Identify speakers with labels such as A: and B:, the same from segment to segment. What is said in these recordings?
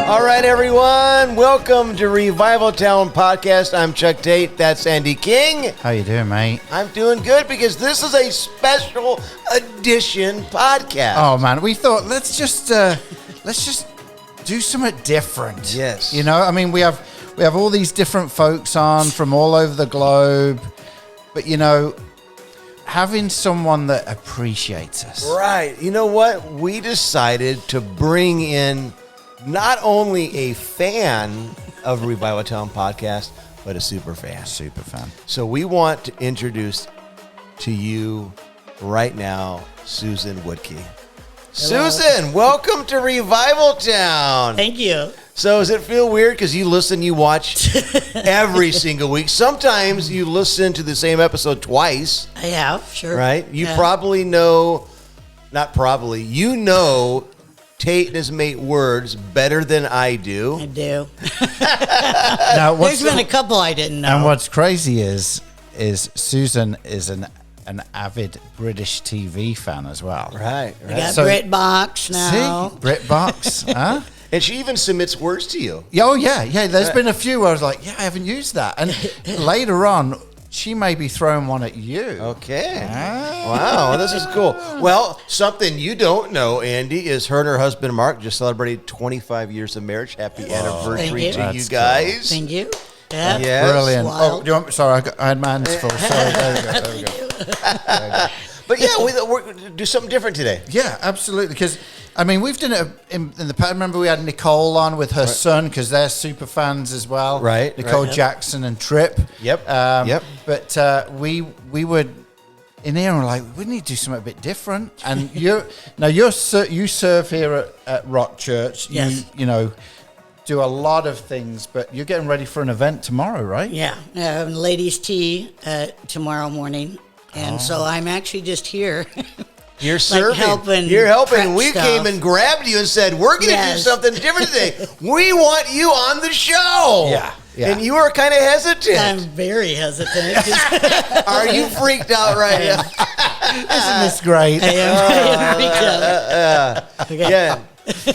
A: All right, everyone. Welcome to Revival Town Podcast. I'm Chuck Tate. That's Andy King.
B: How you doing, mate?
A: I'm doing good because this is a special edition podcast.
B: Oh man, we thought let's just do something different.
A: Yes.
B: You know, I mean, we have all these different folks on from all over the globe, but you know, having someone that appreciates us.
A: Right. You know what? We decided to bring in not only a fan of Revival Town Podcast, but a super fan.
B: Super fan.
A: So we want to introduce to you right now Susan WUDTKE.
C: Hello.
A: Susan, welcome to Revival Town.
C: Thank you.
A: So does it feel weird because you listen, you watch every single week? Sometimes you listen to the same episode twice.
C: I have, sure.
A: Right? You
C: Yeah.
A: probably know, not probably, you know Tate and his mate words better than I do.
C: I do.
B: Now,
C: There's been a couple I didn't know.
B: and what's crazy is Susan is an avid British TV fan as well.
A: Right,
C: We
A: right.
C: got
B: So-
C: BritBox now.
B: See, BritBox, huh?
A: And she even submits words to you.
B: Oh yeah. There's been a few where I was like, yeah, I haven't used that, and later on, she may be throwing one at you.
A: Okay. Wow, this is cool. Well, something you don't know, Andy, is her and her husband, Mark, just celebrated 25 years of marriage. Happy anniversary
C: Thank you.
A: to
B: That's
A: you
B: cool.
A: guys.
C: Thank you. Yeah.
A: Yes.
B: Brilliant.
C: Wild.
B: Oh, do you want, sorry, I had my hands full. Sorry, there we go.
A: But yeah, we're do something different today.
B: Yeah, absolutely. Because, I mean, we've done it in the past. Remember, we had Nicole on with her son because they're super fans as well.
A: Right,
B: Nicole
A: right.
B: Jackson and Tripp.
A: Yep, yep.
B: But we would, in here, and we're like, we need to do something a bit different. And you serve here at Rock Church.
C: Yes.
B: You know, do a lot of things, but you're getting ready for an event tomorrow, right?
C: Yeah. Ladies' tea tomorrow morning. And so I'm actually just here.
A: You're serving.
C: helping
A: You're helping.
C: prep
A: We
C: stuff.
A: came and grabbed you and said, we're going to
C: Yes.
A: do something different today. We want you on the show.
B: Yeah.
A: And you were kind of hesitant.
C: I'm very hesitant. 'Cause
A: Are you freaked out right now?
B: Isn't this great?
C: I am freaked out.
A: Yeah.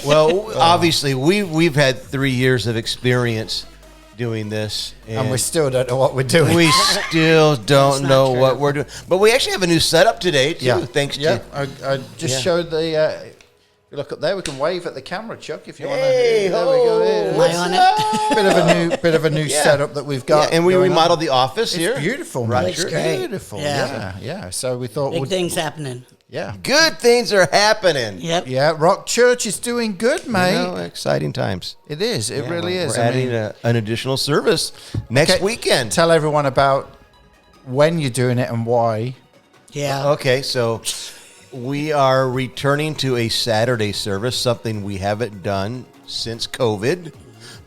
A: Well, obviously, we've had 3 years of experience doing this.
B: And we still don't know what we're doing.
A: We still don't
C: not
A: know
C: true.
A: what we're doing. But we actually have a new setup today, too, thanks to...
B: I just
A: Yeah.
B: showed the. If you look up there, we can wave at the camera, Chuck, if you want to.
A: Hey,
B: There we go.
A: ho,
B: Yeah.
A: what's
C: on it?
A: up?
B: Bit of a new
A: Yeah.
B: setup that we've
A: Yeah,
B: got.
A: and we
B: going on.
A: remodeled the office
B: It's
A: here.
B: beautiful,
A: Right.
B: man.
C: Looks great.
B: Beautiful.
C: Yeah.
B: Yeah. So we thought
C: Big things happening.
B: Yeah.
A: Good things are happening.
C: Yep.
B: Yeah, Rock Church is doing good, mate.
A: You know, exciting times.
B: It is. It really is.
A: We're adding an additional service next
B: Okay,
A: weekend.
B: Tell everyone about when you're doing it and why.
C: Yeah.
A: Okay, so we are returning to a Saturday service, something we haven't done since COVID.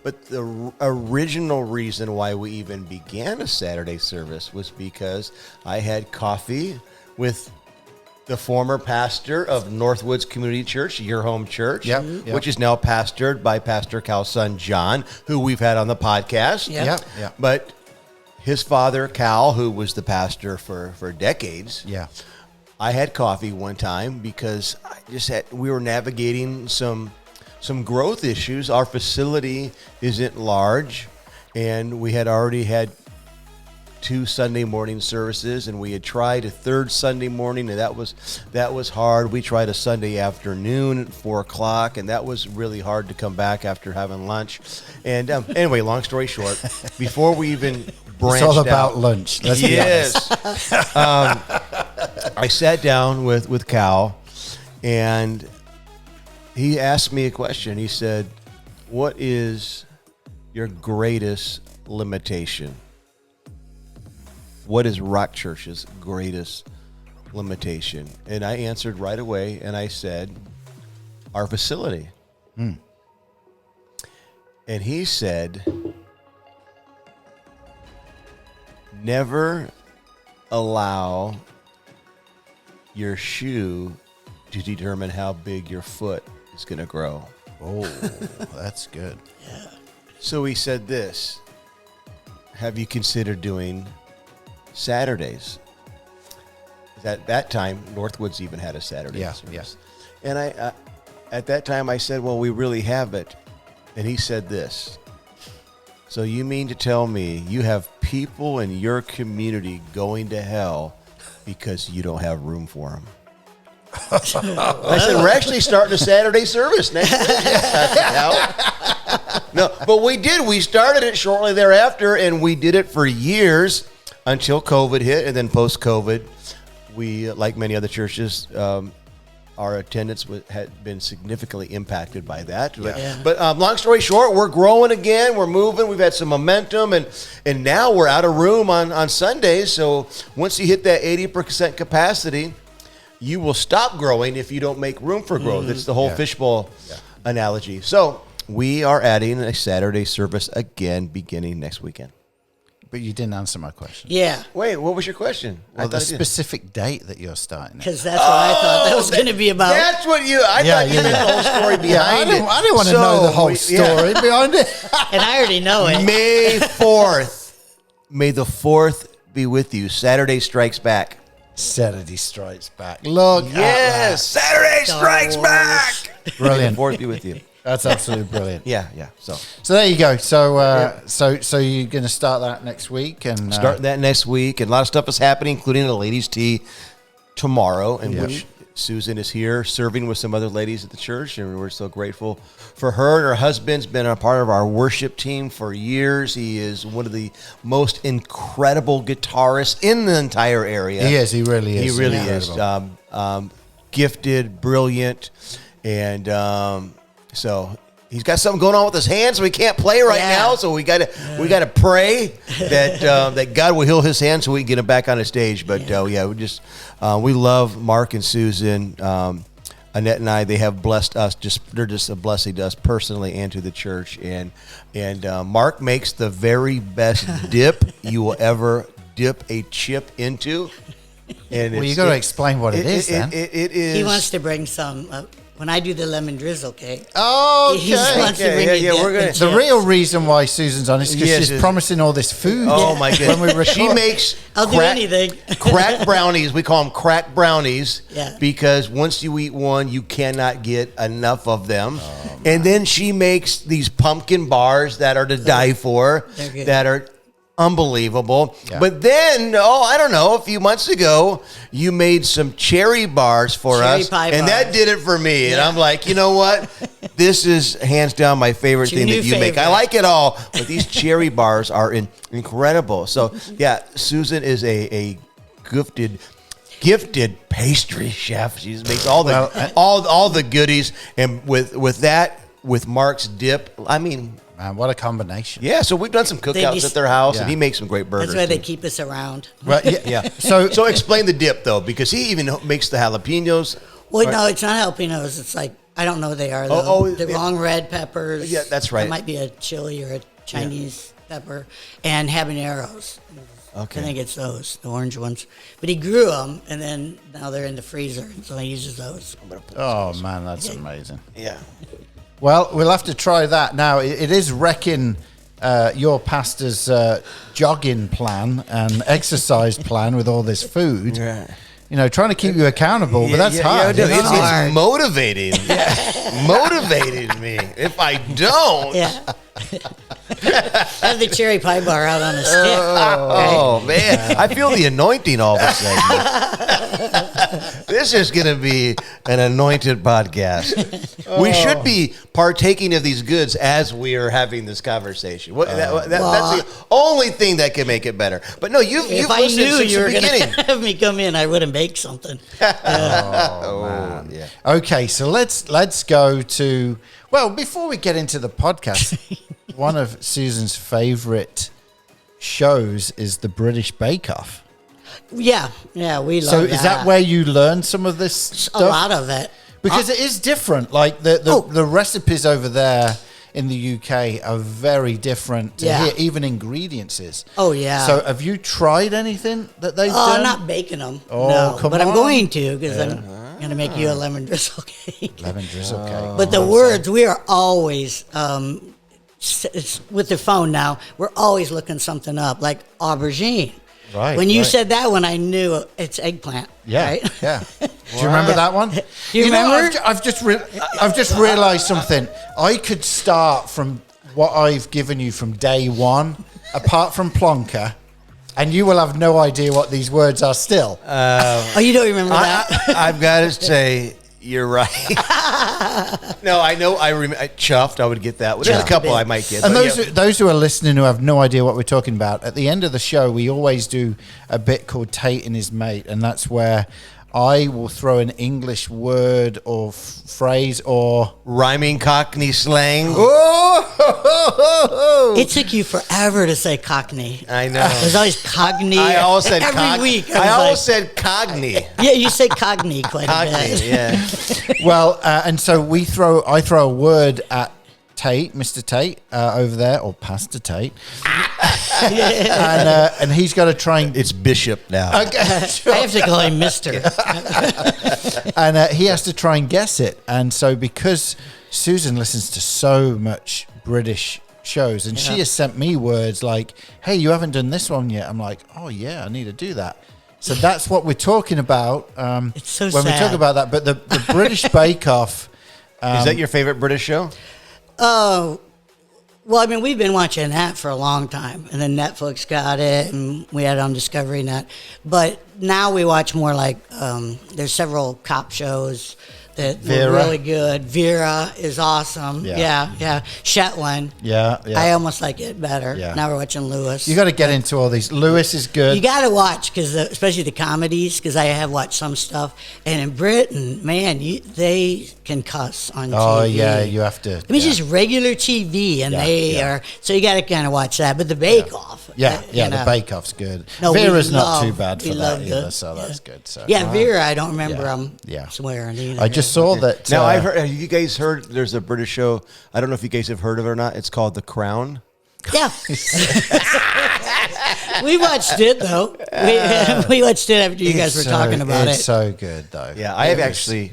A: But the original reason why we even began a Saturday service was because I had coffee with the former pastor of Northwoods Community Church, your home church,
B: Yep, yep.
A: which is now pastored by Pastor Cal's son, John, who we've had on the podcast.
C: Yep.
B: Yeah.
A: But his father, Cal, who was the pastor for decades,
B: Yeah.
A: I had coffee one time because we were navigating some growth issues. Our facility isn't large, and we had already had 2 Sunday morning services, and we had tried a third Sunday morning, and that was hard. We tried a Sunday afternoon at 4:00, and that was really hard to come back after having lunch. And anyway, long story short, before we even branched
B: It's all
A: out,
B: about lunch. Let's be honest.
A: yes. I sat down with Cal, and he asked me a question. He said, "What is your greatest limitation?" What is Rock Church's greatest limitation? And I answered right away, and I said, our facility. And he said, never allow your shoe to determine how big your foot is going to grow.
B: Oh, that's good.
A: So he said this, have you considered doing Saturdays? At that time, Northwoods even had a Saturday
B: Yeah,
A: service. And I at that time, I said, well, we really have it. And he said this. So you mean to tell me you have people in your community going to hell because you don't have room for them? I said, we're actually starting a Saturday service next week. No, but we did. We started it shortly thereafter, and we did it for years until COVID hit. And then post-COVID, we, like many other churches, our attendance had been significantly impacted by that. But long story short, we're growing again. We're moving. We've had some momentum, and now we're out of room on Sundays. So once you hit that 80% capacity, you will stop growing if you don't make room for growth. It's the whole fishbowl analogy. So we are adding a Saturday service again beginning next weekend.
B: But you didn't answer my question.
C: Yeah,
A: Wait, what was your question?
B: Well, the specific date that you're starting.
C: because that's what I thought that was going to be about.
A: That's what I thought you meant the whole story behind it.
B: I didn't want to know the whole story behind it.
C: And I already know it.
A: May 4th. May the 4th be with you. Saturday strikes back.
B: Saturday Strikes Back. Look,
A: Yes, Saturday strikes
C: Wars.
A: back.
B: Brilliant.
A: May the 4th be with you.
B: That's absolutely brilliant.
A: Yeah. So
B: there you go. So so you're going to start that next week, and
A: starting that next week, and a lot of stuff is happening, including a ladies' tea tomorrow, in which Susan is here serving with some other ladies at the church, and we're so grateful for her. And her husband's been a part of our worship team for years. He is one of the most incredible guitarists in the entire area.
B: He is. He really is.
A: He really
B: Incredible.
A: is. Gifted, brilliant, and so he's got something going on with his hands, so he can't play right now. So we got to pray that that God will heal his hands so we can get him back on the stage. But we love Mark and Susan, Annette and I. They have blessed us. They're just a blessing to us personally and to the church. And Mark makes the very best dip you will ever dip a chip into. And
B: Well, you got to explain what it is. Then
A: It is.
C: He wants to bring some. When I do the lemon drizzle cake,
B: okay.
C: he just wants to bring me
A: we're gonna-
B: The real reason why Susan's on is because
A: Yes,
B: she's promising all this food.
A: Oh my goodness!
B: When we record.
A: She makes
C: I'll do anything.
A: crack brownies. We call them crack brownies.
C: Yeah.
A: Because once you eat one, you cannot get enough of them. And then she makes these pumpkin bars that are to die for.
C: They're good.
A: That are unbelievable.
B: Yeah.
A: But then, I don't know, a few months ago, you made some cherry bars for
C: Cherry
A: us.
C: pie
A: and that
C: bars.
A: did it for me. And
C: Yeah.
A: I'm like, you know what? This is hands down my favorite
C: It's your
A: thing that
C: new
A: you make. I
C: favorite.
A: like it all, but these cherry bars are incredible. So, yeah, Susan is a gifted pastry chef. She makes all the all the goodies, and with that, with Mark's dip, I mean,
B: Man, what a combination.
A: yeah. So we've done some cookouts
C: just-
A: at their house, and
B: Yeah.
A: he makes some great burgers.
C: That's why they
A: too.
C: keep us around.
B: Right, yeah.
A: Yeah.
B: So
A: explain the dip though, because he even makes the jalapenos.
C: Well, no, it's not jalapenos. It's like I don't know what they are. Though. The
A: yeah.
C: long red peppers.
A: Yeah, that's right.
C: It might be a chili or a Chinese pepper, and habaneros.
A: Okay.
C: I think it's those, the orange ones. But he grew them, and then now they're in the freezer, so he uses those.
B: oh man, that's amazing.
A: Yeah.
B: Well, we'll have to try that. Now, it is wrecking your pastor's jogging plan and exercise plan with all this food.
A: Yeah.
B: You know, trying to keep you accountable, but that's hard.
A: Yeah,
B: you know?
A: it's motivating. Motivating me. If I don't,
C: Yeah. Have the cherry pie bar out on a stick.
A: oh man, I feel the anointing all of a sudden. This is going to be an anointed podcast. We should be partaking of these goods as we are having this conversation. That's the only thing that can make it better. But no, you've
C: If I
A: listened
C: knew
A: since
C: you
A: the
C: were going
A: beginning.
C: to have me come in, I would have baked something.
A: Oh, yeah.
B: Okay, so let's go to, well, before we get into the podcast, one of Susan's favorite shows is the British Bake Off.
C: Yeah, we love
B: So
C: that.
B: is that where you learned some of this stuff?
C: A lot of it.
B: Because it is different. Like the recipes over there in the UK are very different to
C: Yeah.
B: here, even ingredients is.
C: Oh, yeah.
B: So have you tried anything that they've done?
C: I'm not baking them.
B: Oh,
C: no,
B: come
C: but I'm
B: on.
C: going to because I'm going to make you a lemon drizzle cake.
B: Lemon drizzle cake.
C: But the words, we are always, with the phone now, we're always looking something up, like aubergine.
B: Right.
C: When you
B: right.
C: said that one, I knew it's eggplant.
B: Yeah,
C: Right?
B: yeah. Do you remember that one?
C: You remember?
B: I've just realised something. I could start from what I've given you from day one, apart from plonker, and you will have no idea what these words are still.
C: Oh, you don't remember that?
A: I've got to say, you're right. No, I know. I remember chuffed. I would get that. Well, there's a couple I might get.
B: And
A: but
B: those who are listening who have no idea what we're talking about, at the end of the show, we always do a bit called Tate and His Mate, and that's where I will throw an English word or phrase or
A: rhyming Cockney slang.
B: oh,
C: It took you forever to say Cockney.
A: I know.
C: There's always Cockney.
A: I always said
C: every week.
A: I
C: was
A: always said Cockney.
C: yeah, you say Cockney quite a
A: Cockney,
C: bit.
A: yeah.
B: well, and so I throw a word at Tate, Mr. Tate, over there, or Pastor Tate, and he's got to try and.
A: It's Bishop now.
C: I have to call him Mister.
B: And he has to try and guess it. And so because Susan listens to so much British shows, and she has sent me words like, hey, you haven't done this one yet. I'm like, oh, yeah, I need to do that. So that's what we're talking about
C: It's so
B: when we
C: sad.
B: talk about that. But the British Bake Off.
A: Is that your favorite British show?
C: Oh, well, I mean, we've been watching that for a long time, and then Netflix got it, and we had it on Discovery Net. But now we watch more like there's several cop shows that
B: Vera.
C: were really good. Vera is awesome.
B: Yeah.
C: Yeah. Shetland.
B: Yeah.
C: I almost like it better.
B: Yeah.
C: Now we're watching Lewis.
B: You got to get into all these. Lewis is good.
C: You got to watch, because especially the comedies, because I have watched some stuff. And in Britain, man, they can cuss on TV.
B: Oh, yeah, you have to.
C: I mean, it's just regular TV, and
B: Yeah,
C: they
B: yeah.
C: are. So you got to kind of watch that. But the Bake Off.
B: Yeah,
C: you
B: the
C: know.
B: Bake Off's good.
C: No, we
B: Vera's not
C: love-
B: too bad
C: we
B: for that
C: love
B: either,
C: the-
B: so
C: yeah.
B: that's good. So
C: Yeah, Vera, I don't remember
B: Yeah,
C: them
B: yeah.
C: swearing either.
B: I just saw that.
A: Now I've heard. Have you guys heard? There's a British show. I don't know if you guys have heard of it or not. It's called The Crown.
C: Yeah. We watched it, though. We watched it after you guys were talking about
B: it's
C: it.
B: so good, though.
A: Yeah, I have
B: It was-
A: actually.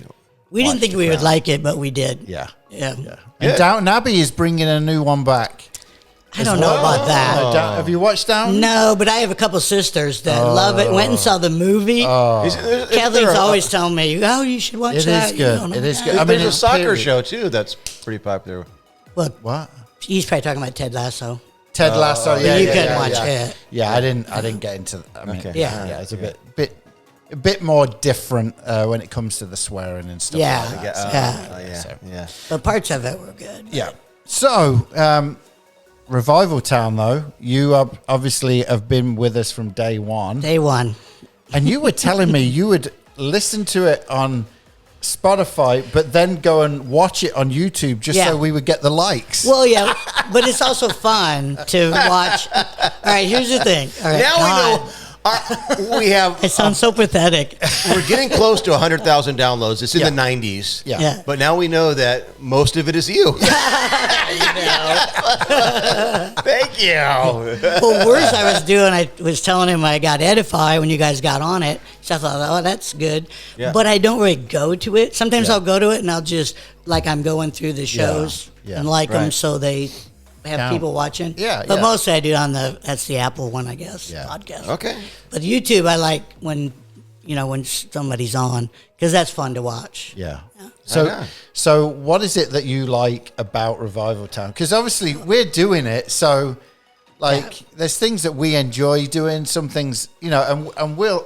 C: We didn't
A: watched
C: think
A: The
C: we would
A: Crown.
C: like it, but we did.
B: Yeah.
C: Yeah.
B: And
A: Yeah.
B: Downton Abbey is bringing a new one back.
C: I don't know about that.
B: Have you watched Downton?
C: No, but I have a couple sisters that love it. Went and saw the movie. Kathleen's always telling me, "Oh, you should watch
B: It
C: that."
B: is
C: You
B: good.
C: don't know
B: It is
C: that.
B: good. I mean,
A: There's a
B: it's
A: soccer
B: period.
A: show too that's pretty popular.
C: Well,
B: What?
C: he's probably talking about Ted Lasso.
B: Ted Lasso. Yeah,
C: you
B: yeah,
C: couldn't
B: yeah,
C: watch
B: yeah.
C: it.
B: Yeah, I didn't get into. I mean,
A: Okay.
C: Yeah.
B: yeah, it's a bit more different when it comes to the swearing and stuff.
C: Yeah.
B: like that.
C: Yeah.
A: Yeah.
C: But parts of it were good.
B: Yeah. So, Revival Town, though, you obviously have been with us from day one.
C: Day one.
B: And you were telling me you would listen to it on Spotify, but then go and watch it on YouTube just
C: Yeah.
B: so we would get the likes.
C: Well, yeah, but it's also fun to watch. All right, here's the thing. All right,
A: Now
C: God,
A: we know. We have.
C: It sounds so pathetic.
A: We're getting close to 100,000 downloads. It's in
B: Yeah.
A: the 90s.
B: Yeah.
C: Yeah.
A: But now we know that most of it is you. Thank you.
C: Well, worse I was doing, I was telling him I got Edify when you guys got on it. So I thought, oh, that's good.
A: Yeah.
C: But I don't really go to it. Sometimes
B: Yeah.
C: I'll go to it and I'll just, like I'm going through the shows
B: Yeah.
C: and like them
A: Right.
C: so they have
B: Count.
C: people watching.
B: Yeah,
C: But
B: yeah.
C: mostly I do on that's the Apple one, I guess,
B: Yeah.
C: podcast.
A: Okay.
C: But YouTube, I like when somebody's on, because that's fun to watch.
B: Yeah.
A: know.
B: So what is it that you like about Revival Town? Because obviously we're doing it, so like there's things that we enjoy doing, some things, and we'll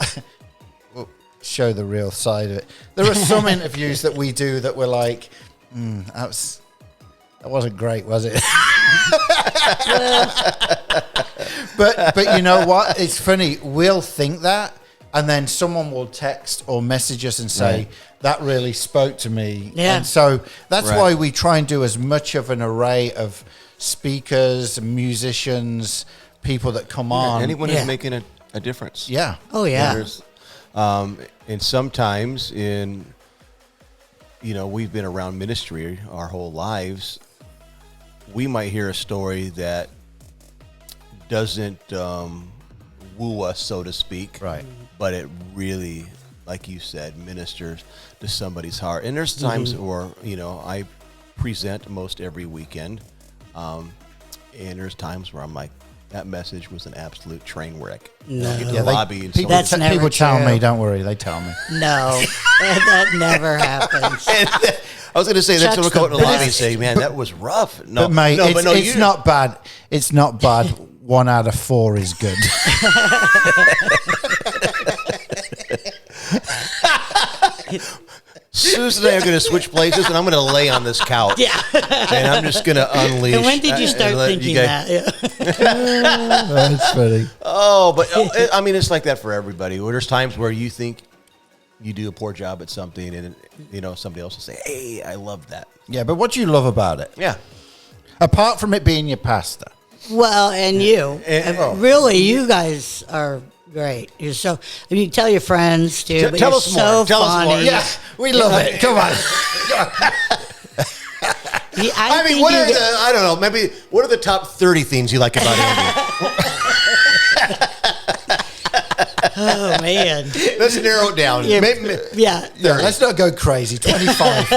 B: show the real side of it. There are some interviews that we do that we're like, that wasn't great, was it? but you know what? It's funny. We'll think that, and then someone will text or message us and say,
A: Right.
B: that really spoke to me.
C: Yeah.
B: And so that's
A: Right.
B: why we try and do as much of an array of speakers, musicians, people that come on.
A: Anyone
C: Yeah.
A: who's making a difference.
B: Yeah.
C: Oh, yeah.
A: There's, and sometimes we've been around ministry our whole lives. We might hear a story that doesn't woo us, so to speak.
B: Right.
A: But it really, like you said, ministers to somebody's heart. And there's times where, I present most every weekend. And there's times where I'm like, that message was an absolute train wreck.
C: No.
A: Get to
B: Yeah,
A: the lobby and
B: people,
C: That's
A: someone-
C: never
B: people tell
C: true.
B: me. Don't worry, they tell me.
C: No, that never happens.
A: I was going to say that's
C: Chuck's
A: what we'll go in the
C: the
A: lobby and
C: best.
A: say, man, that was rough. No,
B: But mate,
A: no,
B: it's,
A: but no,
B: it's
A: you-
B: not bad. It's not bad. 1 out of 4 is good.
A: Susan and I are going to switch places, and I'm going to lay on this couch.
C: Yeah.
A: And I'm just going to unleash.
C: And when did you start
A: and let you
C: thinking
A: guys-
C: that? Yeah.
B: That's funny.
A: Oh, but I mean, it's like that for everybody. There's times where you think you do a poor job at something, and somebody else will say, "Hey, I love that."
B: Yeah, but what do you love about it?
A: Yeah.
B: Apart from it being your pastor.
C: Well, and you,
A: And-
C: really, you guys are great. You're so. I mean, tell your friends too. But
A: tell
C: you're
A: us
C: so
A: more. Tell us
C: funny.
A: more.
B: Yeah, we love it. Come on.
A: I mean, what are the? I don't know. Maybe what are the top 30 things you like about Andy?
C: Oh man.
A: Let's narrow it down.
C: Yeah.
A: Maybe-
C: Yeah.
B: Yeah, let's not go crazy. 25.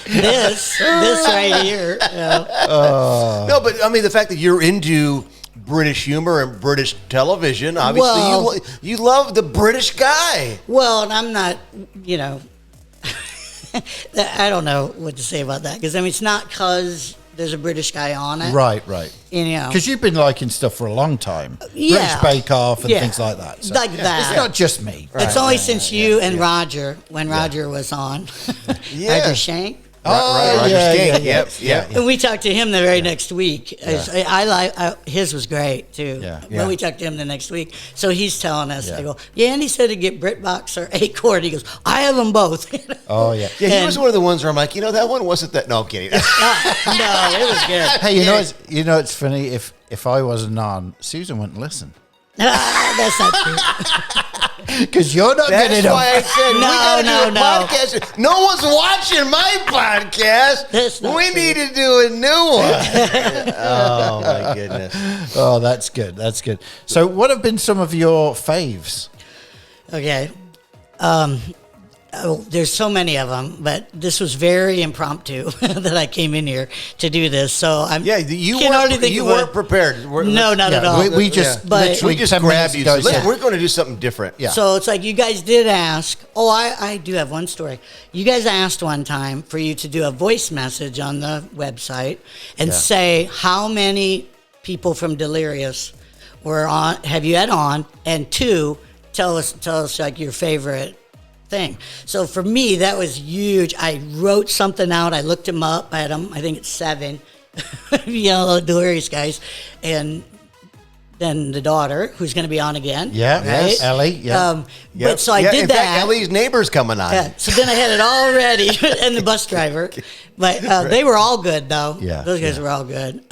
C: This right here.
A: No, but I mean the fact that you're into British humor and British television, obviously
C: Well-
A: you love the British guy.
C: Well, and I'm not. I don't know what to say about that because I mean it's not because there's a British guy on it,
B: right. Because you've been liking stuff for a long time.
C: Yeah.
B: British Bake Off and
C: Yeah.
B: things like that. So
C: Like that.
B: It's not just me.
C: It's only since you and Roger, when Roger was on,
A: Yeah.
C: Roger Shank.
A: Roger
B: yeah,
A: Skink.
B: yeah,
A: Yep.
C: And we talked to him the very next week. I like his was great too.
B: Yeah.
C: But we talked to him the next week, so he's telling us.
B: Yeah.
C: I go, yeah, and he said to get BritBox or Acorn. He goes, I have them both.
B: Oh, yeah.
A: Yeah, he
C: And-
A: was one of the ones where I'm like, that one wasn't that. No, I'm kidding.
C: No, it was good.
B: Hey, it's funny. If I wasn't on, Susan wouldn't listen.
C: That's not true.
B: Because you're not
A: That's
B: good enough.
A: why I said we gotta do a
C: no.
A: podcast. No one's watching my podcast.
C: That's not
A: We
C: true.
A: need to do a new one. Oh my goodness.
B: Oh, that's good. That's good. So, what have been some of your faves?
C: Okay. There's so many of them, but this was very impromptu that I came in here to do this. So I'm
A: Yeah, you
C: can hardly think of
A: weren't
C: what-
A: prepared.
C: No, not at all.
B: We just
C: But-
B: literally
A: We just
B: 10
A: grabbed
B: minutes
A: you.
B: ago
A: So
B: said-
A: we're going to do something different.
B: Yeah.
C: So it's like you guys did ask. Oh, I do have one story. You guys asked one time for you to do a voice message on the website and say how many people from Delirious were on. Have you had on? And 2, tell us like your favorite thing. So for me, that was huge. I wrote something out. I looked them up. I had them. I think it's 7. Delirious guys, and then the daughter who's going to be on again.
B: Yeah,
C: right?
B: yes, Ellie, yeah.
A: Yep.
C: But so I
A: Yeah,
C: did
A: in
C: that.
A: fact, Ellie's neighbor's coming on.
C: Yeah, so then I had it all ready, and the bus driver. But they were all good, though.
B: Yeah,
C: Those guys were all good.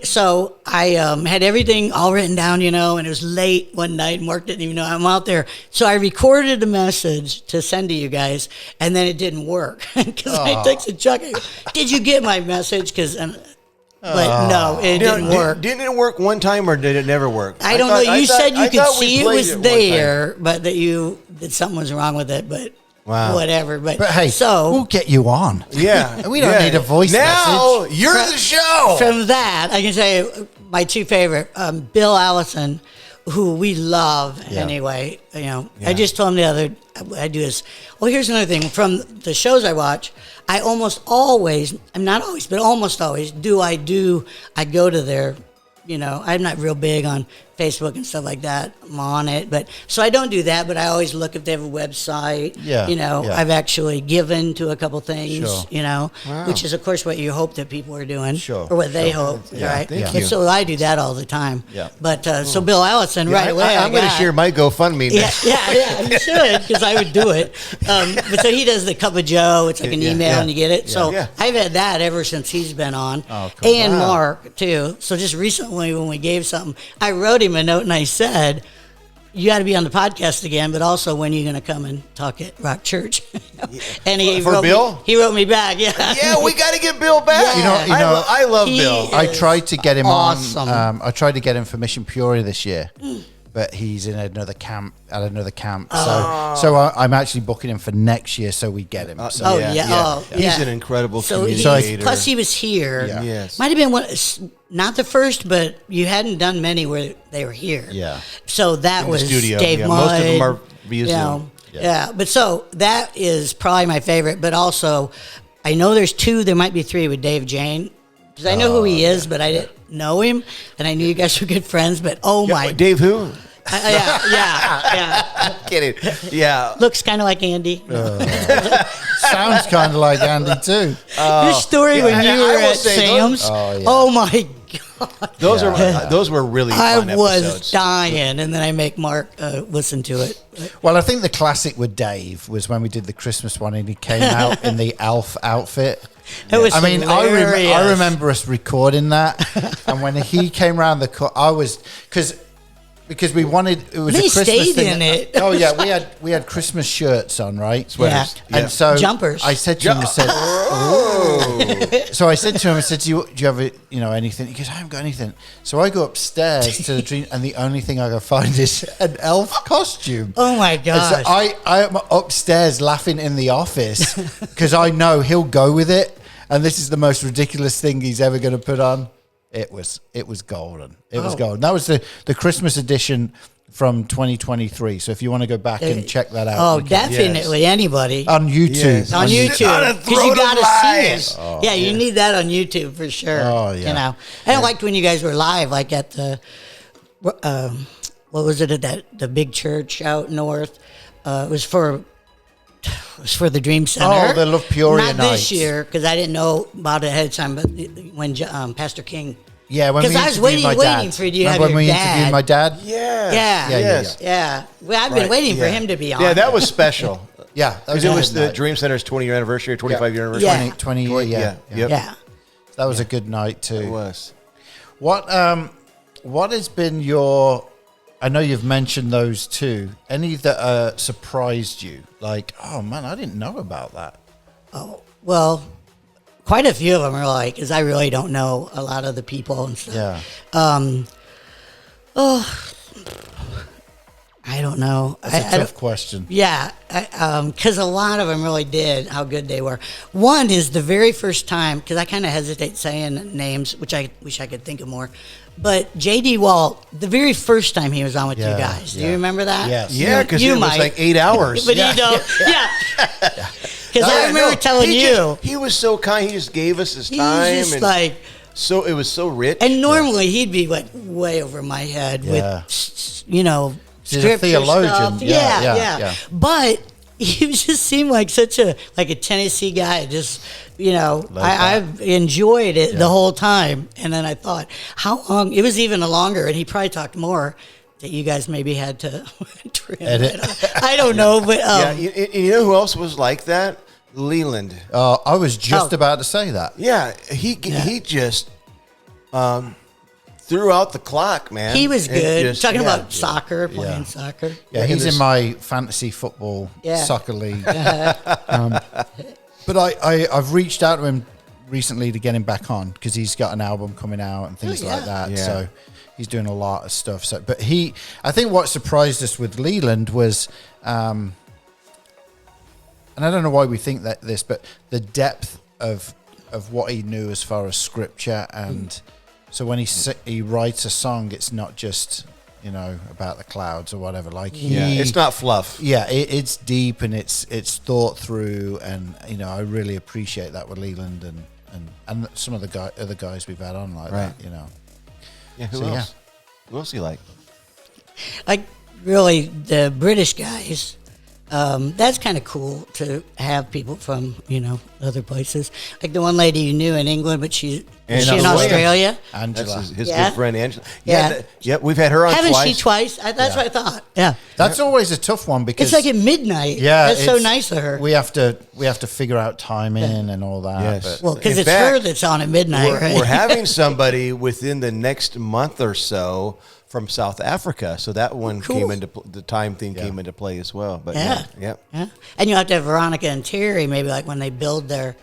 C: So I had everything all written down, and it was late one night, and Mark didn't even know I'm out there. So I recorded a message to send to you guys, and then it didn't work. Because I texted Chuck, I go, did you get my message? But no, it didn't work.
A: Didn't it work one time or did it never work?
C: I don't know. You said you could
A: we
C: see it
A: played
C: was
A: one time.
C: there, but that something was wrong with it. But
A: Wow.
C: whatever. But
B: hey,
C: so
B: we'll get you on.
A: Yeah.
B: We don't need a voice
A: now,
B: message.
A: you're the show.
C: from that, I can say my 2 favorite, Bill Allison, who we love anyway. I just told him I do this. Well, here's another thing. From the shows I watch, I almost always, I'm not always, but almost always, I go to their, I'm not real big on Facebook and stuff like that. I'm on it, but so I don't do that. But I always look if they have a website.
B: Yeah, yeah.
C: I've actually given to a couple things.
B: Sure.
C: Which is of course what you hope that people are doing,
B: Sure,
C: or what they hope, right?
A: thank
C: And
A: you.
C: so I do that all the time.
B: Yeah.
C: But so Bill Allison, right away,
A: I'm going to share my GoFundMe.
C: Yeah, you should, because I would do it. But so he does the Cup of Joe. It's like an email and you get it. So
A: Yeah.
C: I've had that ever since he's been on.
B: Oh, cool.
C: And
A: Wow.
C: Mark, too. So just recently when we gave something, I wrote him a note and I said, you got to be on the podcast again, but also when you're going to come and talk at Rock Church. And he
A: For
C: wrote
A: Bill?
C: he wrote me back, yeah.
A: Yeah, we got to get Bill back.
C: Yeah.
A: I love
C: He
A: Bill.
B: I tried to get him
C: Awesome.
B: on. I tried to get him for Mission Peoria this year, but he's in another camp at another camp. So I'm actually booking him for next year, so we get him. So.
A: He's an incredible
C: So
A: communicator.
C: plus he was here.
B: Yeah.
A: Yes.
C: Might have been one, not the first, but you hadn't done many where they were here.
B: Yeah.
C: So that
A: In the
C: was
A: studio,
C: Dave
A: yeah.
C: Mudd.
A: Most of them are via
C: you know,
A: Zoom.
C: Yeah. But so that is probably my favorite. But also, I know there's 2. There might be 3 with Dave Jane. Because I know who he is, but I didn't know him. And I knew you guys were good friends. But my.
A: Dave who?
C: Yeah.
A: I'm kidding. Yeah.
C: Looks kind of like Andy.
B: Sounds kind of like Andy too.
C: Your story when you were
A: I will
C: at
A: say
C: Sam's. Oh my God.
A: Those were really fun
C: I was
A: episodes.
C: dying, and then I make Mark listen to it.
B: Well, I think the classic with Dave was when we did the Christmas one, and he came out in the Alf outfit.
C: It was
B: I mean,
C: hilarious.
B: I remember us recording that, and when he came around the I was because we wanted it was
C: They
B: a Christmas
C: stayed
B: thing.
C: in it.
B: Oh yeah, we had Christmas shirts on, right?
A: Sweaters.
C: Yeah.
B: And so
C: Jumpers.
B: I said to him, I said, so I said to him, I said, do you have anything? He goes, I haven't got anything. So I go upstairs to the dream, and the only thing I can find is an elf costume.
C: Oh my
B: And
C: gosh.
B: so I am upstairs laughing in the office because I know he'll go with it, and this is the most ridiculous thing he's ever going to put on. It was golden. It was golden. That was the Christmas edition from 2023. So if you want to go back and check that out,
C: Oh,
B: you can.
C: definitely. Anybody.
B: On YouTube.
A: Yes.
C: On YouTube. Because you got to see it.
A: Oh,
C: yeah, you need that on YouTube for sure.
B: Oh, yeah.
C: You know, and I liked when you guys were live, like at the, what was it, at the big church out north? It was for the Dream Center.
B: Oh, the Love Peoria
C: Not
B: nights.
C: this year, because I didn't know about it ahead of time, but when Pastor King.
B: Yeah, when we
C: 'Cause I was
B: interviewed my dad.
C: waiting for you to have
B: Remember when
C: your
B: we interviewed
C: dad?
B: my dad?
A: Yeah.
C: Yeah.
A: Yes.
C: Yeah. Well, I've been
A: Right,
C: waiting for
A: yeah.
C: him to be on.
A: Yeah, that was special.
B: Yeah, that
A: Because it was
B: a
A: the
B: good
A: Dream Center's 20-year anniversary or 25-year anniversary.
C: Yeah.
B: 20 year, yeah.
A: Yep.
C: Yeah.
B: That was a good night too.
A: It was.
B: What has been your? I know you've mentioned those two. Any that surprised you? Like, oh man, I didn't know about that.
C: Oh, well, quite a few of them are like, because I really don't know a lot of the people and stuff.
B: Yeah,
C: I don't know.
B: that's a
C: I
B: tough
C: don't-
B: question.
C: Yeah, because a lot of them really did how good they were. One is the very first time, because I kind of hesitate saying names, which I wish I could think of more. But J.D. Walt, the very first time he was on with
B: Yeah,
C: you guys, do
B: yeah.
C: you remember that?
B: Yes.
A: Yeah, because
C: You
A: it was
C: might.
A: like 8 hours.
C: But you don't. Yeah. Because I remember telling you.
A: He was so kind. He just gave us his
C: He
A: time.
C: was just
A: and
C: like,
A: so it was so rich.
C: and normally he'd be like way over my head
B: Yeah.
C: with, you know,
B: He's a
C: scripture
B: theologian.
C: stuff.
B: Yeah,
C: Yeah,
B: yeah,
C: yeah,
B: yeah.
C: But he just seemed like such a Tennessee guy. Just, you know, I've enjoyed it the whole time. And then I thought, how long? It was even longer, and he probably talked more that you guys maybe had to trim.
B: Edit.
C: I don't know, but
A: yeah, you know who else was like that? Leland.
B: I was just
C: Oh.
B: about to say that.
A: Yeah, he just threw out the clock, man.
C: he was
A: And
C: good.
A: just-
C: Talking
A: yeah.
C: about soccer, playing
B: Yeah.
C: soccer.
B: Yeah,
A: Like
B: he's
A: in
B: in
A: this-
B: my fantasy football
C: Yeah.
B: soccer league. But I've reached out to him recently to get him back on because he's got an album coming out and things like that.
A: Yeah.
B: So he's doing a lot of stuff. So, but I think what surprised us with Leland was, and I don't know why we think that this, but the depth of what he knew as far as scripture and. So when he writes a song, it's not just, you know, about the clouds or whatever. Like
A: It's not fluff.
B: Yeah, it's deep and it's thought through, and you know I really appreciate that with Leland and some of the other guys we've had on like
A: Right.
B: that. You know,
A: Yeah, who
B: So, yeah.
A: else? Who else do you like?
C: Like really the British guys. That's kind of cool to have people from, you know, other places. Like the one lady you knew in England, but she's
A: And
C: in
A: Australia.
C: Australia.
B: Angela.
A: That's his
C: Yeah.
A: good friend Angela.
C: Yeah.
A: Yeah, we've had her on
C: Haven't
A: twice.
C: she twice? That's what I thought. Yeah.
B: That's always a tough one because
C: It's like at midnight.
B: yeah,
C: That's so
B: it's-
C: nice of her.
B: We have to figure out timing and all that.
A: Yes.
B: But
C: Well, because
A: In
C: it's
A: fact,
C: her that's on at midnight,
A: We're,
C: right?
A: we're having somebody within the next month or so from South Africa, so that one
C: Cool.
A: came into the time thing came into play as well. But
C: Yeah.
A: yeah.
C: Yeah. And you have to have Veronica and Terry, maybe like when they build their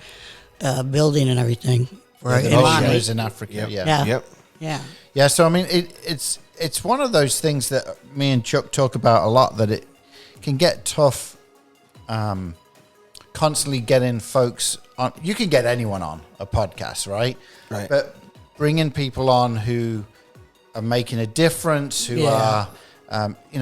C: building and everything. For
B: the
C: Imani.
B: missionaries in Africa.
A: Yep.
B: Yeah.
C: Yeah.
A: Yep.
C: Yeah.
B: Yeah, so I mean, it's it's one of those things that me and Chuck talk about a lot, that it can get tough constantly getting folks on. You can get anyone on a podcast, right?
A: Right.
B: But bringing people on who are making a difference, who are,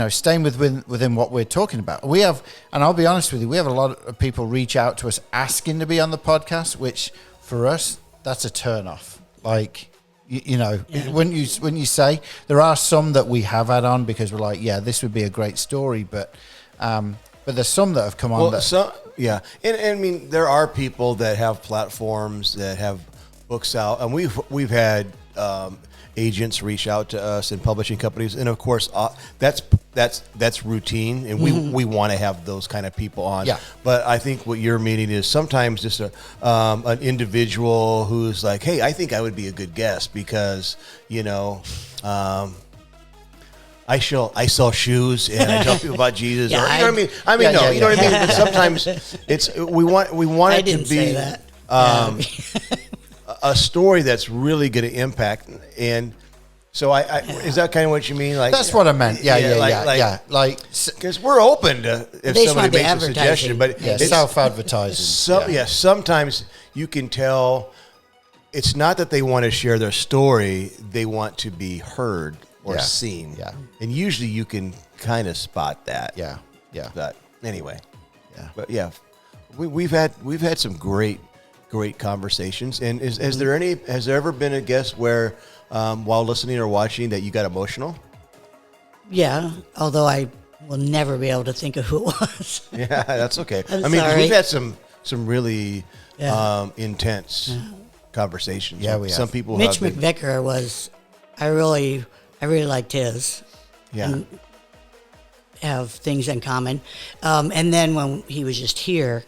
B: staying within what we're talking about. We have, and I'll be honest with you, we have a lot of people reach out to us asking to be on the podcast, which for us, that's a turn off. Like, when you say, there are some that we have had on because we're like, yeah, this would be a great story, but there's some that have come on.
A: And I mean, there are people that have platforms that have books out, and we've had agents reach out to us and publishing companies, and of course that's routine, and we want to have those kind of people on.
B: Yeah.
A: But I think what you're meaning is sometimes just an individual who's like, hey, I think I would be a good guest because I sell shoes and I tell people about Jesus.
C: Yeah,
A: or, you know what I mean? You know what I mean? But sometimes we want it to be
C: say that.
A: a story that's really going to impact. And so is that kind of what you mean? Like
B: that's what I meant. Yeah. Like,
A: because we're open to if
C: They
A: somebody
C: just want
A: makes
C: the
A: a suggestion, but
C: advertising.
A: it's
B: self-advertising.
A: sometimes you can tell it's not that they want to share their story; they want to be heard or seen.
B: Yeah.
A: And usually you can kind of spot that.
B: Yeah.
A: But anyway.
B: Yeah.
A: But yeah, we've had some great conversations. And has there ever been a guest where while listening or watching that you got emotional?
C: Yeah, although I will never be able to think of who it was.
A: Yeah, that's okay.
C: I'm
A: I mean, 'cause
C: sorry.
A: we've had some really
C: Yeah.
A: Intense conversations.
B: Yeah, we have.
A: Some people
C: Mitch
A: have been,
C: McVicker was, I really liked his.
A: yeah.
C: Have things in common. And then when he was just here,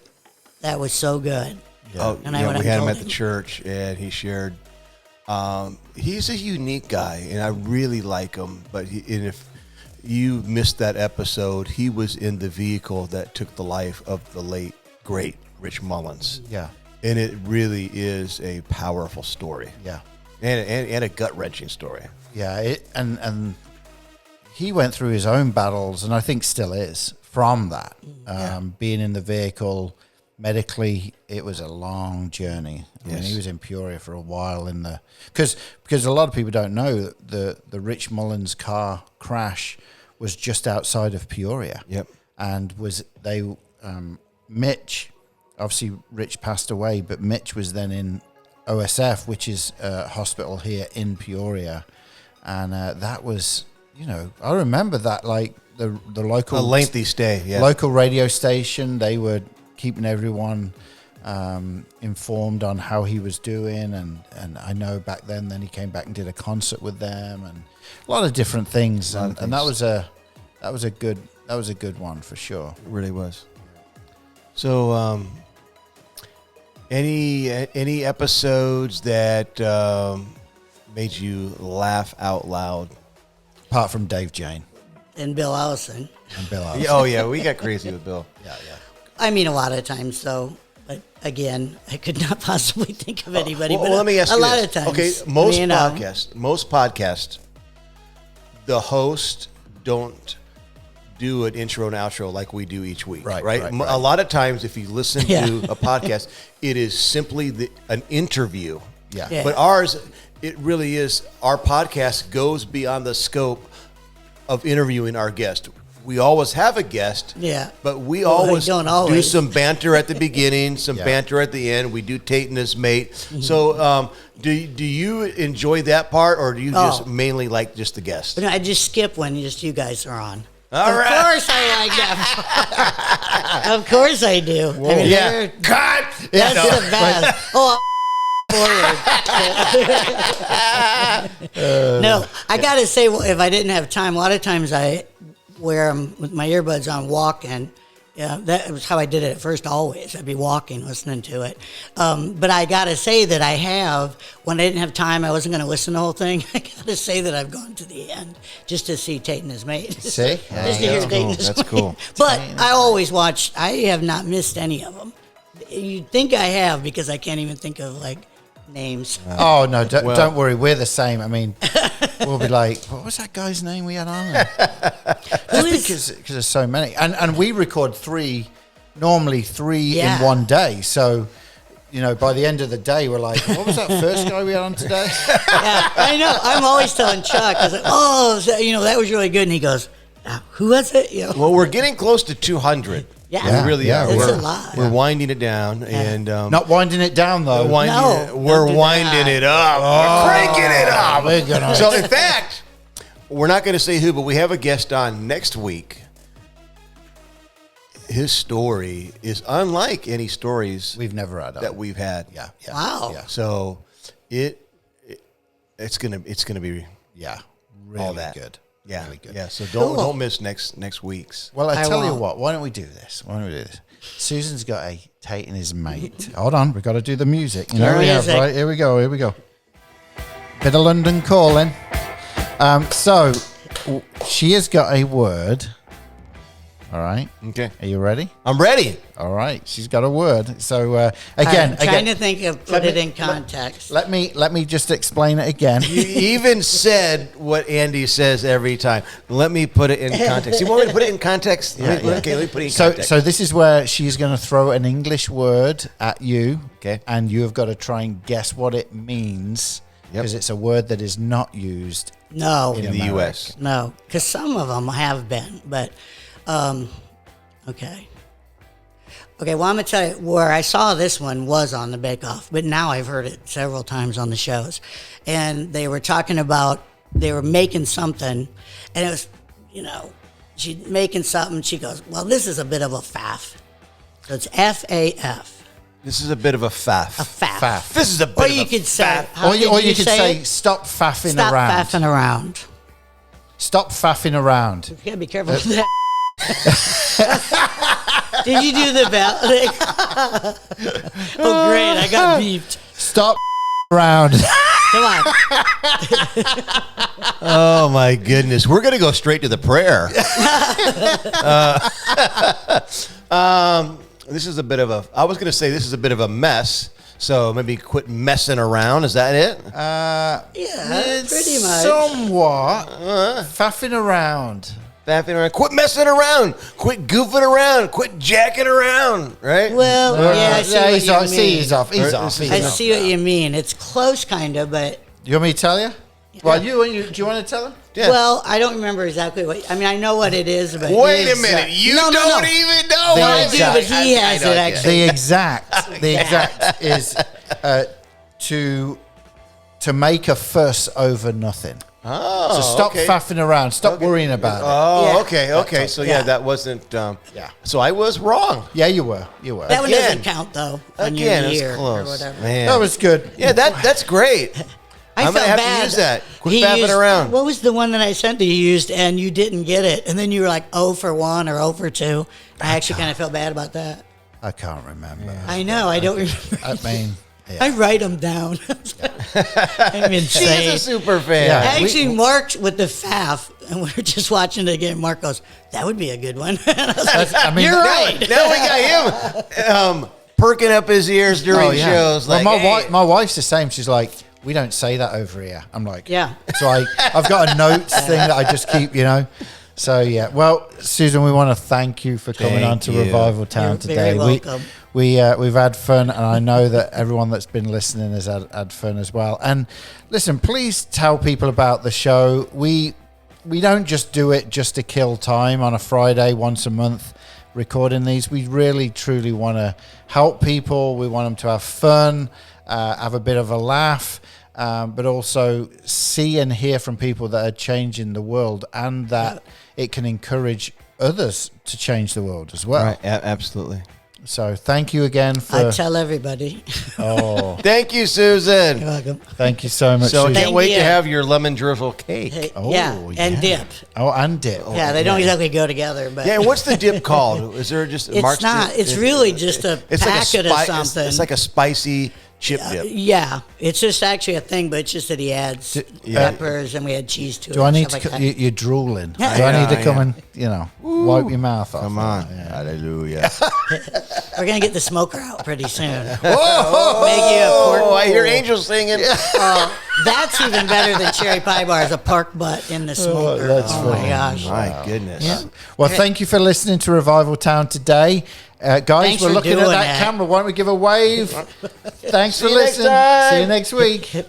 C: that was so good.
A: Oh,
C: And
A: yeah,
C: what
A: we
C: I
A: had him
C: told
A: at the church, and he shared. He's a unique guy, and I really like him. But and if you missed that episode, he was in the vehicle that took the life of the late great Rich Mullins.
B: Yeah.
A: And it really is a powerful story.
B: Yeah.
A: And a gut wrenching story.
B: Yeah. And he went through his own battles, and I think still is, from that. Being in the vehicle, medically, it was a long journey. I mean, he was in Peoria for a while because a lot of people don't know that the Rich Mullins car crash was just outside of Peoria.
A: Yep.
B: And Mitch, obviously Rich passed away, but Mitch was then in OSF, which is a hospital here in Peoria. And that was, I remember that, like the local...
A: A lengthy stay, yeah.
B: Local radio station, they were keeping everyone informed on how he was doing, and I know back then he came back and did a concert with them, and a lot of different things, and that was a good one for sure.
A: It really was. So, any episodes that made you laugh out loud?
B: Apart from Dave Jane
C: And Bill Allison.
B: and Bill Allison.
A: Oh yeah, we got crazy with Bill.
B: Yeah.
C: I mean, a lot of times, though. But again, I could not possibly think of anybody.
A: Well,
C: but
A: let me ask
C: a
A: you
C: lot
A: this.
C: of times.
A: Okay, most podcasts, the host don't do an intro and outro like we do each week, right? A lot of times, if you listen to a podcast, it is simply an interview.
B: Yeah.
A: But ours, it really is. Our podcast goes beyond the scope of interviewing our guest. We always have a guest, but we always
C: don't
A: do
C: always.
A: some banter at the beginning, some banter at the end. We do Tate and his mate.
C: Mm-hmm.
A: So do you enjoy that part, or do you just mainly like just the guest?
C: But no, I just skip when just you guys are on.
A: All
C: of
A: right.
C: course I like that. Of course I do. I mean,
A: Yeah. Cut!
C: that's the best. Oh, forward. No, I got to say, well, if I didn't have time, a lot of times I wear them with my earbuds on walking. Yeah, that was how I did it at first, always. I'd be walking, listening to it. But I got to say that I have, when I didn't have time, I wasn't going to listen to the whole thing. I got to say that I've gone to the end just to see Tate and his mate.
B: See?
C: Just to hear
A: That's
C: Tate
A: cool.
C: and his
A: That's
C: mate.
A: cool.
C: But I always watch. I have not missed any of them. You'd think I have, because I can't even think of, like, names.
B: Oh no, don't worry. We're the same. I mean, we'll be like, what was that guy's name we had on there? Just because there's so many, and we record normally three
C: Yeah.
B: in one day. So, by the end of the day, we're like, what was that first guy we had on today?
C: Yeah, I know. I'm always telling Chuck, I was like, that was really good. And he goes, who was it?
A: Well, we're getting close to 200.
C: Yeah.
A: We really
B: Yeah,
A: are.
C: It's
A: We're,
C: a lot.
A: we're winding it down, and
B: Not winding it down though.
A: we're
C: don't do
A: winding
C: that.
A: it up. We're cranking it up.
B: We're gonna-
A: So, in fact, we're not going to say who, but we have a guest on next week. His story is unlike any stories
B: We've never had
A: that we've had.
B: Yeah.
C: Wow.
B: Yeah.
A: So it's gonna be
B: Yeah. Really
A: all that
B: good.
A: Yeah.
B: Really good.
A: Yeah. So
C: Cool.
A: don't miss next week's.
B: Well, I
C: I
B: tell you
C: won't.
B: what. Why don't we do this? Susan's got a Tate and his mate. Hold on, we've got to do the music. You know
C: Sure
B: we have,
C: music.
B: right? Here we go. Bit of London calling. So she has got a word. All right.
A: Okay.
B: Are you ready?
A: I'm ready.
B: All right. She's got a word. So again,
C: I'm trying to think of put it in context.
B: Let me just explain it again.
A: You even said what Andy says every time. Let me put it in context. You want me to put it in context?
B: Yeah.
A: Okay, let me put it in
B: So,
A: context.
B: so this is where she's going to throw an English word at you,
A: Okay.
B: and you have got to try and guess what it means,
A: Yep.
B: because it's a word that is not used.
C: No.
A: in the
B: America.
A: U.S.
C: No, because some of them have been, but okay. Okay, well, I'm going to tell you where I saw this one was on the Bake Off, but now I've heard it several times on the shows. And they were talking about, they were making something, and it was, she's making something. She goes, well, this is a bit of a faff. So it's F-A-F.
A: This is a bit of a faff.
C: A faff.
B: Faff.
A: This is a bit
C: Or
A: of
C: you
A: a
C: could say,
A: faff.
C: how
B: Or you
C: did
B: could say,
C: it?
B: stop faffing
C: Stop
B: around.
C: faffing around.
B: Stop faffing around.
C: You gotta be careful with that. Did you do the bell? Oh, great! I got beeped.
B: Stop around.
C: Come on.
A: Oh my goodness, we're gonna go straight to the prayer. This is a bit of a. I was gonna say this is a bit of a mess. So maybe quit messing around. Is that it?
C: Yeah, pretty much.
B: Somewhat. Faffing around.
A: Faffing around. Quit messing around. Quit goofing around. Quit jacking around. Right?
C: Well, yeah, I see what
B: he's
C: you
B: off.
C: mean.
B: See, he's off. He's
A: Or-
B: off.
C: I see what you mean. It's close, kind of, but
B: You want me to tell you? Well, do you want to tell him?
A: Yeah.
C: well, I don't remember exactly what. I mean, I know what it is, but
A: Wait a
C: it's,
A: minute. You
C: no,
A: don't
C: no.
A: even know.
B: The
C: No, I
A: what
C: do,
A: it is.
C: but he has
A: know
C: it
A: get
C: actually.
B: The exact is to make a fuss over nothing.
A: Oh,
B: So stop
A: okay.
B: faffing around. Stop worrying about it.
A: Oh,
C: Yeah.
A: okay. So yeah,
C: Yeah.
A: that wasn't.
B: Yeah.
A: So I was wrong.
B: Yeah, you were.
C: That one
A: Again.
C: doesn't count though. On
A: Again,
C: your
A: it was
C: year
A: close.
C: or whatever.
A: Man.
B: That was good.
A: Yeah, that's great. I'm gonna
C: felt
A: have
C: bad.
A: to use that. Quit
C: He
A: faffing
C: used-
A: around.
C: What was the one that I sent that you used and you didn't get it? And then you were like 0 for 1 or 0 for 2. I actually kind of felt bad about that.
B: I can't remember.
C: I know. I don't remember.
B: I mean, yeah.
C: I write them down. I'm
A: She's
C: insane.
A: a super fan.
B: Yeah.
C: Actually, Mark with the faff, and we were just watching it again. Mark goes, "That would be a good one." And I was like,
B: I mean,
C: "You're
B: now-
C: right."
A: Now we got him perking up his ears during shows.
B: Well,
A: Like,
B: my
A: hey.
B: my wife's the same. She's like, we don't say that over here. I'm like,
C: Yeah.
B: So I've got a notes thing that I just keep, So yeah. Well, Susan, we want to thank you for coming
A: Thank
B: on to
A: you.
B: Revival Town
C: You're
B: today.
C: very welcome.
B: We've had fun, and I know that everyone that's been listening has had fun as well. And listen, please tell people about the show. We don't just do it just to kill time on a Friday once a month recording these. We really truly want to help people. We want them to have fun, have a bit of a laugh, but also see and hear from people that are changing the world, and that it can encourage others to change the world as well.
A: Right, absolutely.
B: So thank you again
C: I
B: for.
C: tell everybody.
B: Oh,
A: Thank you, Susan.
C: You're welcome.
B: thank you so much.
A: So
B: Susan.
A: can't
C: Thank
A: wait
C: you.
A: to have your lemon drizzle cake.
C: Hey,
B: Oh,
C: yeah, and
B: yeah.
C: dip.
B: Oh, and dip.
C: Yeah, they don't exactly go together, but
A: Yeah, and what's the dip called? Is there just
C: it's
A: Mark's
C: not.
A: dip?
C: It's really just a
A: It's like a
C: packet of
A: spi-
C: something.
A: It's like a spicy chip dip.
C: Yeah, it's just actually a thing, but it's just that he adds
A: yeah.
C: peppers and we had cheese to it.
B: Do I
C: and
B: need
C: stuff
B: to?
C: like that.
B: You're drooling.
C: Yeah.
B: Do I need to
A: Yeah,
B: come
A: yeah.
B: and? wipe your mouth off.
A: Come on.
B: Yeah.
A: Hallelujah.
C: We're gonna get the smoker out pretty soon.
B: Whoa!
C: Make you a pork.
A: Oh, I hear angels singing.
C: That's even better than cherry pie bars. A pork butt in the smoker.
B: that's
C: Oh my
B: funny.
C: gosh.
A: My goodness.
C: Yeah.
B: Well, thank you for listening to Revival Town today. Guys,
C: Thanks
B: we're
C: for
B: looking at
C: doing
B: that
C: it.
B: camera. Why don't we give a wave? Thanks for
A: you next
B: listening.
A: time.
B: See you next week.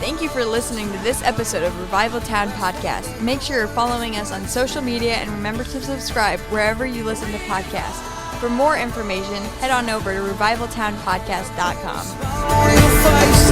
D: Thank you for listening to this episode of Revival Town Podcast. Make sure you're following us on social media and remember to subscribe wherever you listen to podcasts. For more information, head on over to revivaltownpodcast.com.